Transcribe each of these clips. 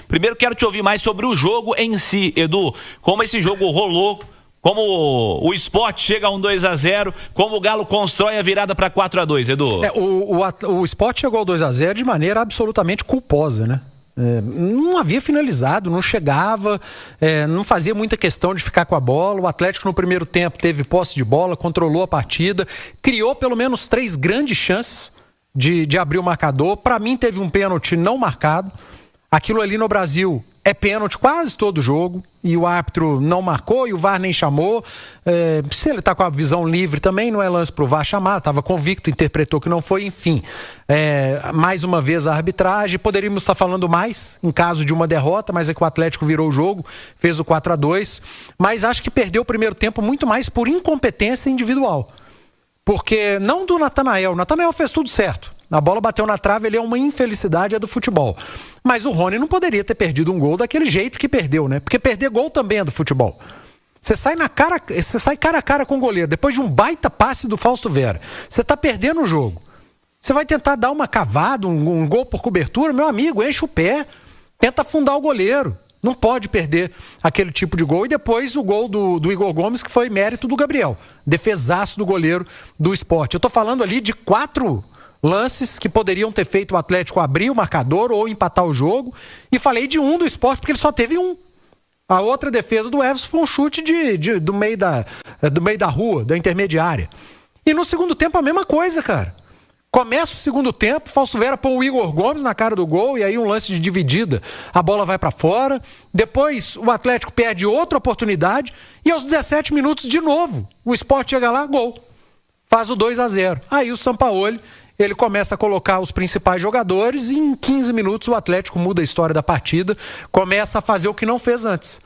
Primeiro quero te ouvir mais sobre o jogo em si, Edu. Como esse jogo rolou, como o Sport chega a um 2-0, como o Galo constrói a virada para 4-2, Edu. O Sport chegou ao 2-0 de maneira absolutamente culposa, né? Não havia finalizado, não chegava, não fazia muita questão de ficar com a bola. O Atlético no primeiro tempo teve posse de bola, controlou a partida, criou pelo menos 3 grandes chances de abrir o marcador. Para mim teve um pênalti não marcado. Aquilo ali no Brasil é pênalti quase todo jogo e o árbitro não marcou e o VAR nem chamou. Se ele está com a visão livre também, não é lance para o VAR chamar, estava convicto, interpretou que não foi, enfim. Mais uma vez a arbitragem, poderíamos estar falando mais em caso de uma derrota, mas é que o Atlético virou o jogo, fez o 4-2, mas acho que perdeu o primeiro tempo muito mais por incompetência individual. Porque não do Natanael, o Natanael fez tudo certo. A bola bateu na trave, ele é uma infelicidade, é do futebol. Mas o Rony não poderia ter perdido um gol daquele jeito que perdeu, né? Porque perder gol também é do futebol. Você sai cara a cara com o goleiro, depois de um baita passe do Fausto Vera. Você tá perdendo o jogo. Você vai tentar dar uma cavada, um gol por cobertura, meu amigo, enche o pé. Tenta afundar o goleiro. Não pode perder aquele tipo de gol. E depois o gol do Igor Gomes, que foi mérito do Gabriel. Defesaço do goleiro do Sport. Eu tô falando ali de 4 lances que poderiam ter feito o Atlético abrir o marcador ou empatar o jogo. E falei de um do Sport, porque ele só teve um. A outra defesa do Everson foi um chute do meio da rua, da intermediária. E no segundo tempo a mesma coisa, cara. Começa o segundo tempo, Fausto Vera põe o Igor Gomes na cara do gol e aí um lance de dividida, a bola vai pra fora. Depois o Atlético perde outra oportunidade e aos 17 minutos de novo o Sport chega lá, gol. Faz o 2-0. Aí o Sampaoli, ele começa a colocar os principais jogadores e em 15 minutos o Atlético muda a história da partida, começa a fazer o que não fez antes.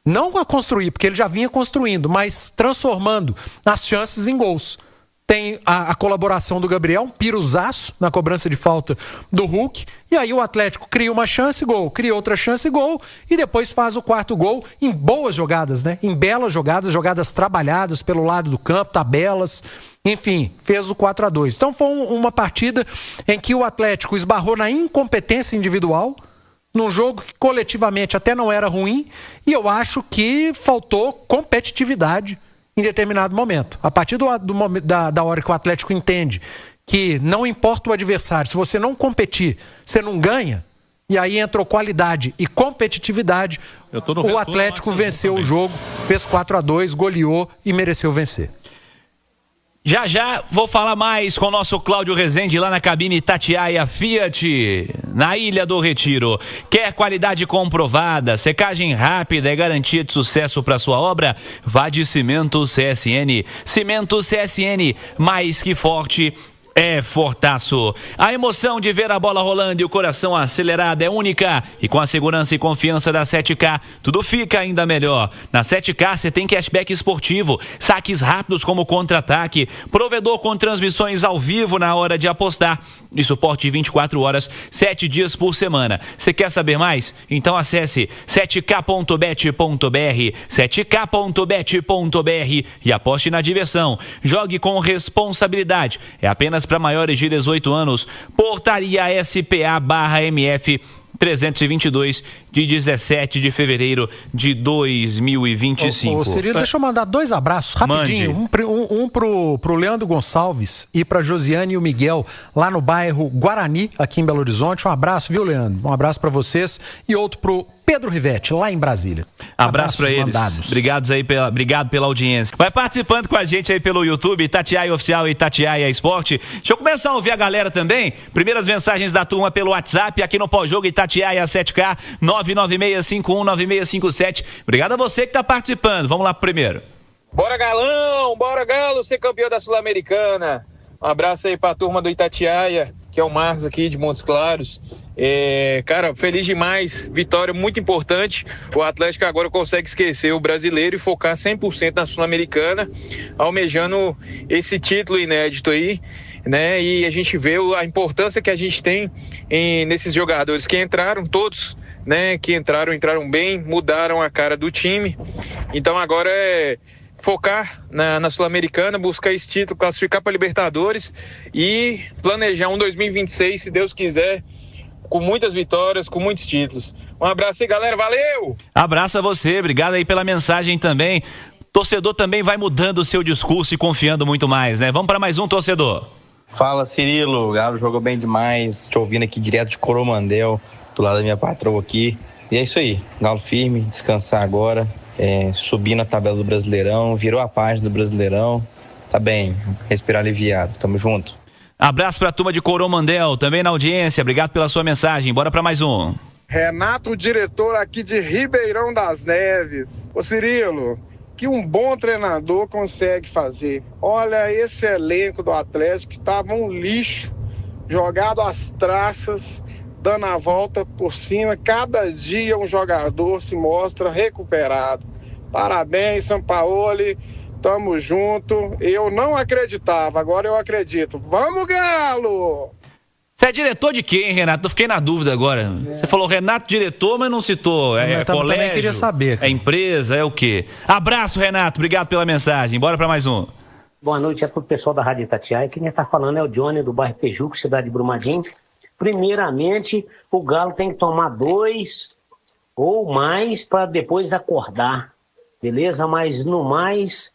Não a construir, porque ele já vinha construindo, mas transformando as chances em gols. Tem a colaboração do Gabriel, um piruzaço na cobrança de falta do Hulk. E aí o Atlético cria uma chance, gol. Cria outra chance, gol. E depois faz o 4º gol em boas jogadas, né? Em belas jogadas, jogadas trabalhadas pelo lado do campo, tabelas. Enfim, fez o 4-2. Então foi uma partida em que o Atlético esbarrou na incompetência individual, num jogo que coletivamente até não era ruim. E eu acho que faltou competitividade em determinado momento. A partir da hora que o Atlético entende que não importa o adversário, se você não competir, você não ganha, e aí entrou qualidade e competitividade, o Atlético venceu o jogo, fez 4-2, goleou e mereceu vencer. Já vou falar mais com o nosso Cláudio Rezende lá na cabine Itatiaia Fiat, na Ilha do Retiro. Quer qualidade comprovada, secagem rápida e garantia de sucesso para sua obra? Vá de Cimento CSN. Cimento CSN, mais que forte, é fortaço. A emoção de ver a bola rolando e o coração acelerado é única. E com a segurança e confiança da 7K, tudo fica ainda melhor. Na 7K você tem cashback esportivo, saques rápidos como contra-ataque, provedor com transmissões ao vivo na hora de apostar e suporte 24 horas, 7 dias por semana. Você quer saber mais? Então acesse 7k.bet.br, 7k.bet.br e aposte na diversão. Jogue com responsabilidade. É apenas para maiores de 18 anos. Portaria SPA/MF 322 de 17 de fevereiro de 2025. Cirilo, deixa eu mandar 2 abraços rapidinho. Um pro Leandro Gonçalves e pra Josiane e o Miguel lá no bairro Guarani, aqui em Belo Horizonte. Um abraço, viu, Leandro? Um abraço pra vocês. E outro pro Pedro Rivetti, lá em Brasília. Abraço pra eles. Obrigado pela audiência. Vai participando com a gente aí pelo YouTube, Itatiaia Oficial e Itatiaia Esporte. Deixa eu começar a ouvir a galera também. Primeiras mensagens da turma pelo WhatsApp, aqui no pós-jogo Itatiaia 7K, 996519657. Obrigado a você que tá participando. Vamos lá pro primeiro. Bora Galão, bora Galo, ser campeão da Sul-Americana. Um abraço aí pra turma do Itatiaia, que é o Marcos aqui de Montes Claros. Cara, feliz demais, vitória muito importante. O Atlético agora consegue esquecer o brasileiro e focar 100% na Sul-Americana, almejando esse título inédito aí, né? E a gente vê a importância que a gente tem nesses jogadores que entraram, todos, né? Que entraram bem, mudaram a cara do time. Então agora é focar na Sul-Americana, buscar esse título, classificar para Libertadores e planejar um 2026, se Deus quiser, com muitas vitórias, com muitos títulos. Um abraço aí, galera, valeu! Abraço a você, obrigado aí pela mensagem também. Torcedor também vai mudando o seu discurso e confiando muito mais, né? Vamos para mais um torcedor. Fala, Cirilo, o Galo jogou bem demais, te ouvindo aqui direto de Coromandel, do lado da minha patroa aqui. E é isso aí, Galo firme, descansar agora, subir na tabela do Brasileirão, virou a página do Brasileirão, tá bem, respirar aliviado, tamo junto. Abraço pra turma de Coromandel, também na audiência, obrigado pela sua mensagem, bora pra mais um. Renato, diretor aqui de Ribeirão das Neves. Ô Cirilo, que um bom treinador consegue fazer. Olha esse elenco do Atlético que estava um lixo, jogado às traças, dando a volta por cima. Cada dia um jogador se mostra recuperado. Parabéns, Sampaoli, tamo junto. Eu não acreditava, agora eu acredito. Vamos, Galo! Você é diretor de quem, Renato? Eu fiquei na dúvida agora. Você falou Renato diretor, mas não citou. É colégio, também queria saber, cara. É empresa, é o quê? Abraço, Renato, obrigado pela mensagem. Bora para mais um. Boa noite para o pessoal da Rádio Itatiaia. Quem está falando é o Johnny, do bairro Pejuco, cidade de Brumadinho. Primeiramente, o Galo tem que tomar 2 ou mais para depois acordar, beleza? Mas no mais,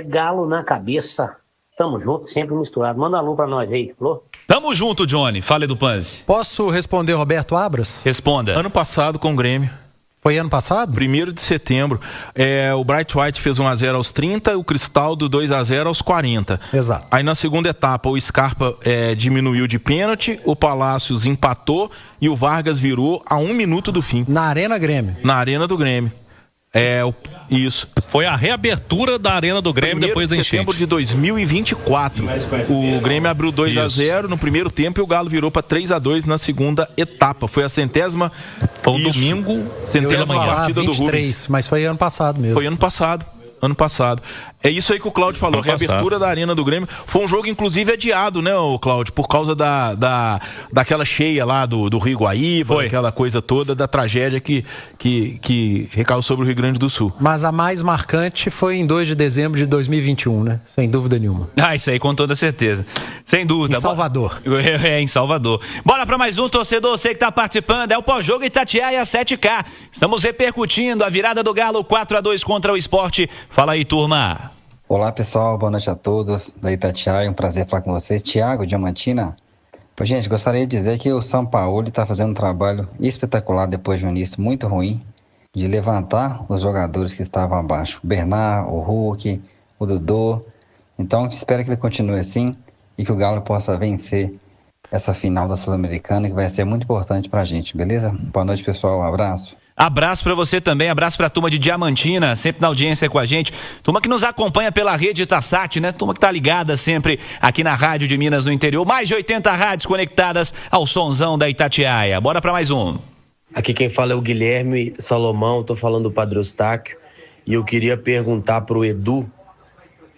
Galo na cabeça. Tamo junto, sempre misturado. Manda alô para nós aí, falou? Tamo junto, Johnny. Fale do Panzi. Posso responder, Roberto Abras? Responda. Ano passado com o Grêmio. Foi ano passado? 1º de setembro. O Bright White fez 1-0 aos 30, o Cristaldo 2-0 aos 40. Exato. Aí na segunda etapa o Scarpa diminuiu de pênalti, o Palácios empatou e o Vargas virou a 1 minuto do fim. Na Arena Grêmio. Na Arena do Grêmio. Isso. Foi a reabertura da Arena do Grêmio depois da enchente. Setembro de 2024. O Grêmio abriu 2-0 no primeiro tempo e o Galo virou para 3-2 na segunda etapa. Foi a centésima. Foi um domingo, centésima partida 23, do Rubens. mas foi ano passado mesmo. Foi ano passado. É isso aí que o Cláudio falou. Reabertura da Arena do Grêmio. Foi um jogo, inclusive, adiado, né, Cláudio? Por causa daquela cheia lá do Rio Guaíba, aquela coisa toda, da tragédia que recaiu sobre o Rio Grande do Sul. Mas a mais marcante foi em 2 de dezembro de 2021, né? Sem dúvida nenhuma. Isso aí com toda certeza. Sem dúvida. Em Salvador. Em Salvador. Bora pra mais um, torcedor. Você que tá participando. É o pós-jogo Itatiaia 7K. Estamos repercutindo a virada do Galo 4-2 contra o Sport. Fala aí, turma. Olá, pessoal. Boa noite a todos da Itatiaia. Um prazer falar com vocês. Thiago Diamantina. Gente, gostaria de dizer que o Sampaoli está fazendo um trabalho espetacular depois de um início muito ruim de levantar os jogadores que estavam abaixo. O Bernard, o Hulk, o Dodô. Então, espero que ele continue assim e que o Galo possa vencer essa final da Sul-Americana, que vai ser muito importante pra gente, beleza? Boa noite, pessoal. Um abraço. Abraço pra você também, abraço pra turma de Diamantina, sempre na audiência com a gente. Turma que nos acompanha pela rede Itassat, né? Turma que tá ligada sempre aqui na Rádio de Minas no interior. Mais de 80 rádios conectadas ao sonzão da Itatiaia. Bora pra mais um. Aqui quem fala é o Guilherme Salomão, tô falando do Padre Eustáquio. E eu queria perguntar pro Edu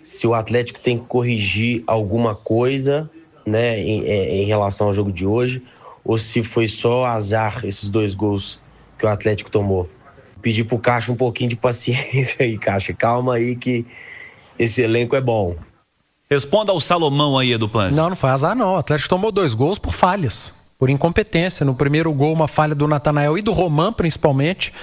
se o Atlético tem que corrigir alguma coisa, né, em relação ao jogo de hoje, ou se foi só azar esses 2 gols que o Atlético tomou. Pedir pro Caixa um pouquinho de paciência aí, Caixa. Calma aí que esse elenco é bom. Responda ao Salomão aí, Edu Panzi. Não foi azar não. O Atlético tomou 2 gols por falhas, por incompetência. No primeiro gol, uma falha do Natanael e do Roman, principalmente,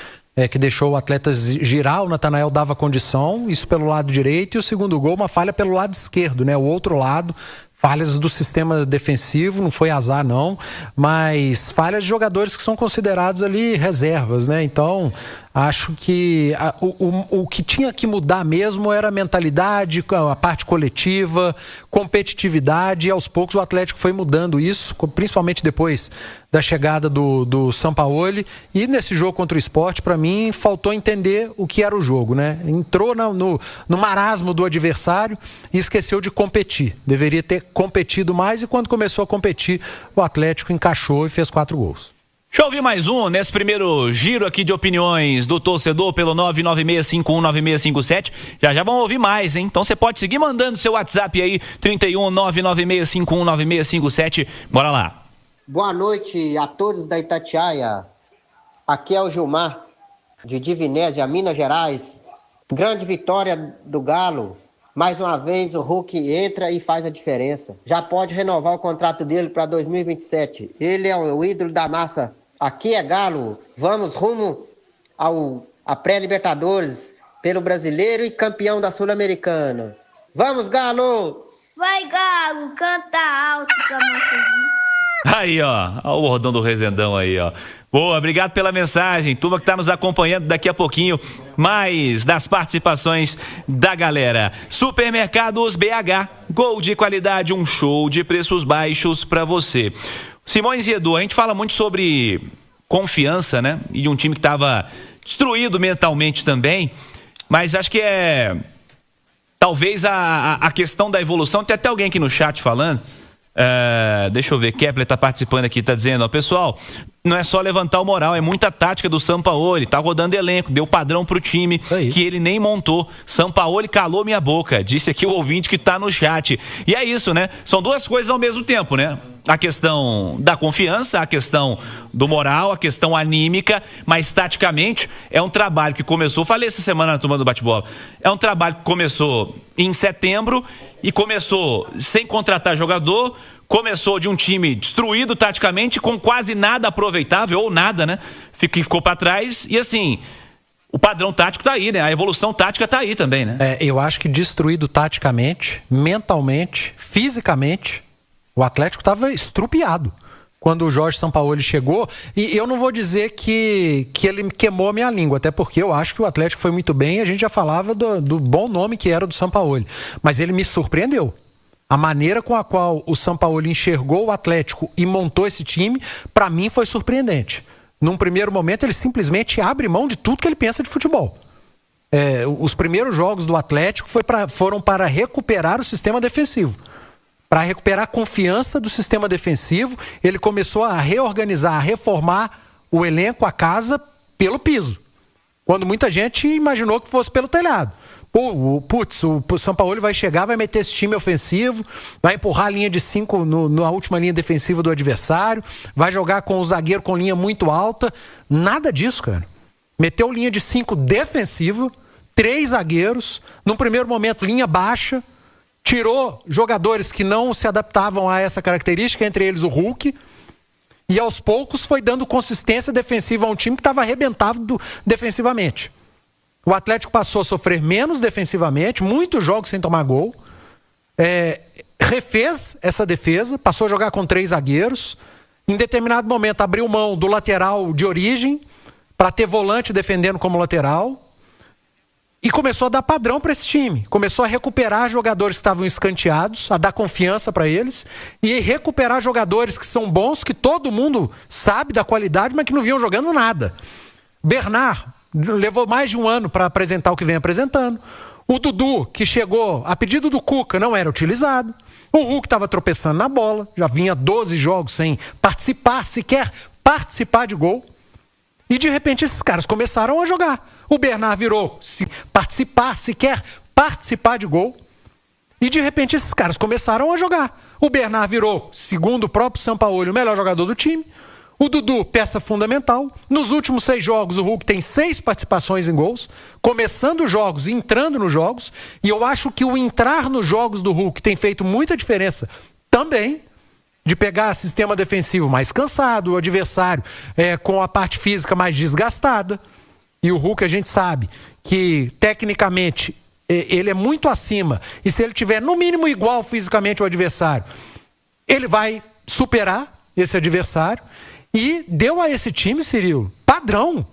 que deixou o atleta girar. O Natanael dava condição, isso pelo lado direito. E o segundo gol, uma falha pelo lado esquerdo, né? O outro lado. Falhas do sistema defensivo, não foi azar não, mas falhas de jogadores que são considerados ali reservas, né? Então, acho que o que tinha que mudar mesmo era a mentalidade, a parte coletiva, competitividade, e aos poucos o Atlético foi mudando isso, principalmente depois da chegada do Sampaoli. E nesse jogo contra o Sport, para mim, faltou entender o que era o jogo, né? Entrou no marasmo do adversário e esqueceu de competir. Deveria ter competido mais, e quando começou a competir, o Atlético encaixou e fez 4 gols. Deixa eu ouvir mais um nesse primeiro giro aqui de opiniões do torcedor pelo 996519657. Já vão ouvir mais, hein? Então você pode seguir mandando seu WhatsApp aí, 31 996519657. Bora lá. Boa noite a todos da Itatiaia. Aqui é o Gilmar, de Divinésia, Minas Gerais. Grande vitória do Galo. Mais uma vez o Hulk entra e faz a diferença. Já pode renovar o contrato dele para 2027. Ele é o ídolo da massa. Aqui é Galo. Vamos rumo a pré-Libertadores pelo Brasileiro e campeão da Sul-Americana. Vamos, Galo! Vai, Galo, canta alto, Aí, ó o bordão do Rezendão aí, ó. Boa, obrigado pela mensagem. Turma que tá nos acompanhando, daqui a pouquinho mais das participações da galera. Supermercados BH, gol de qualidade, um show de preços baixos pra você. Simões e Edu, a gente fala muito sobre confiança, né? E um time que tava destruído mentalmente também, mas acho que talvez a questão da evolução, tem até alguém aqui no chat falando, deixa eu ver, Kepler tá participando aqui, tá dizendo, ó, pessoal, não é só levantar o moral, é muita tática do Sampaoli, tá rodando elenco, deu padrão pro time que ele nem montou. Sampaoli calou minha boca, disse aqui o ouvinte que tá no chat. E é isso, né? São duas coisas ao mesmo tempo, né? A questão da confiança, a questão do moral, a questão anímica, mas taticamente é um trabalho que começou, falei essa semana na turma do bate-bola, é um trabalho que começou em setembro e começou sem contratar jogador, começou de um time destruído taticamente, com quase nada aproveitável, ou nada, né? Ficou pra trás e assim, o padrão tático tá aí, né? A evolução tática tá aí também, né? Eu acho que destruído taticamente, mentalmente, fisicamente, o Atlético estava estrupiado quando o Jorge Sampaoli chegou. E eu não vou dizer que ele queimou a minha língua, até porque eu acho que o Atlético foi muito bem e a gente já falava do bom nome que era do Sampaoli. Mas ele me surpreendeu. A maneira com a qual o Sampaoli enxergou o Atlético e montou esse time, para mim foi surpreendente. Num primeiro momento, ele simplesmente abre mão de tudo que ele pensa de futebol. Os primeiros jogos do Atlético foram para recuperar o sistema defensivo. Para recuperar a confiança do sistema defensivo, ele começou a reorganizar, a reformar o elenco, a casa, pelo piso. Quando muita gente imaginou que fosse pelo telhado. O Sampaoli vai chegar, vai meter esse time ofensivo, vai empurrar a linha de 5 na última linha defensiva do adversário, vai jogar com o zagueiro com linha muito alta. Nada disso, cara. Meteu linha de 5 defensiva, 3 zagueiros, num primeiro momento linha baixa, tirou jogadores que não se adaptavam a essa característica, entre eles o Hulk, e aos poucos foi dando consistência defensiva a um time que estava arrebentado defensivamente. O Atlético passou a sofrer menos defensivamente, muitos jogos sem tomar gol, refez essa defesa, passou a jogar com 3 zagueiros, em determinado momento abriu mão do lateral de origem para ter volante defendendo como lateral, e começou a dar padrão para esse time. Começou a recuperar jogadores que estavam escanteados, a dar confiança para eles, e recuperar jogadores que são bons, que todo mundo sabe da qualidade, mas que não vinham jogando nada. Bernard levou mais de um ano para apresentar o que vem apresentando. O Dudu, que chegou a pedido do Cuca, não era utilizado. O Hulk estava tropeçando na bola, já vinha 12 jogos sem participar, sequer participar de gol. E de repente esses caras começaram a jogar. O Bernard virou sequer participar de gol. E de repente esses caras começaram a jogar. O Bernard virou, segundo o próprio Sampaoli, o melhor jogador do time. O Dudu, peça fundamental. Nos últimos 6 jogos, o Hulk tem 6 participações em gols, começando os jogos e entrando nos jogos. E eu acho que o entrar nos jogos do Hulk tem feito muita diferença também, de pegar sistema defensivo mais cansado, o adversário com a parte física mais desgastada. E o Hulk, a gente sabe que, tecnicamente, ele é muito acima. E se ele tiver, no mínimo, igual fisicamente ao adversário, ele vai superar esse adversário. E deu a esse time, Cirilo, padrão.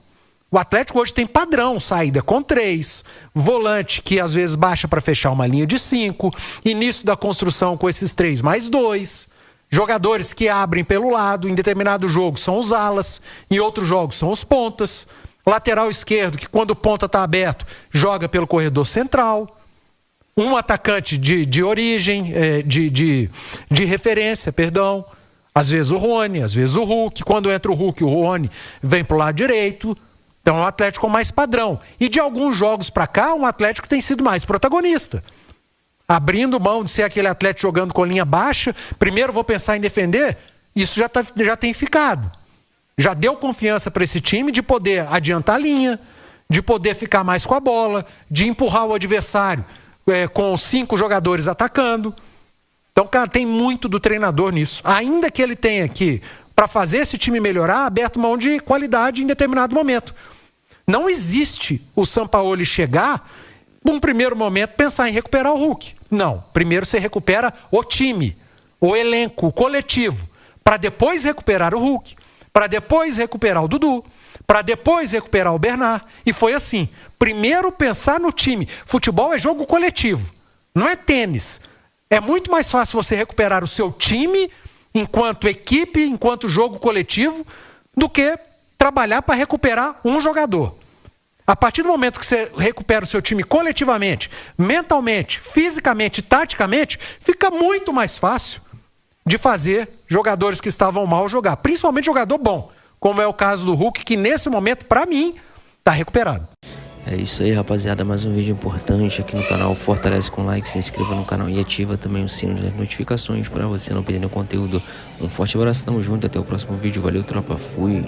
O Atlético hoje tem padrão, saída com 3, volante que às vezes baixa para fechar uma linha de 5, início da construção com esses 3 mais 2, jogadores que abrem pelo lado, em determinado jogo são os alas, em outros jogos são os pontas, lateral esquerdo que quando o ponta está aberto joga pelo corredor central, um atacante de origem, de referência, perdão. Às vezes o Rony, às vezes o Hulk. Quando entra o Hulk, o Rony vem pro lado direito. Então é um Atlético com mais padrão. E de alguns jogos para cá, um Atlético tem sido mais protagonista. Abrindo mão de ser aquele Atlético jogando com linha baixa, primeiro vou pensar em defender, isso já tem ficado. Já deu confiança para esse time de poder adiantar a linha, de poder ficar mais com a bola, de empurrar o adversário com 5 jogadores atacando. Então, cara, tem muito do treinador nisso. Ainda que ele tenha aqui, para fazer esse time melhorar, aberto mão de qualidade em determinado momento. Não existe o Sampaoli chegar, num primeiro momento, pensar em recuperar o Hulk. Não. Primeiro você recupera o time, o elenco, o coletivo, para depois recuperar o Hulk, para depois recuperar o Dudu, para depois recuperar o Bernard. E foi assim. Primeiro pensar no time. Futebol é jogo coletivo, não é tênis. É muito mais fácil você recuperar o seu time enquanto equipe, enquanto jogo coletivo, do que trabalhar para recuperar um jogador. A partir do momento que você recupera o seu time coletivamente, mentalmente, fisicamente, taticamente, fica muito mais fácil de fazer jogadores que estavam mal jogar. Principalmente jogador bom, como é o caso do Hulk, que nesse momento, para mim, está recuperado. É isso aí, rapaziada, mais um vídeo importante aqui no canal. Fortalece com like, se inscreva no canal e ativa também o sino das notificações para você não perder o conteúdo. Um forte abraço, tamo junto, até o próximo vídeo. Valeu, tropa, fui!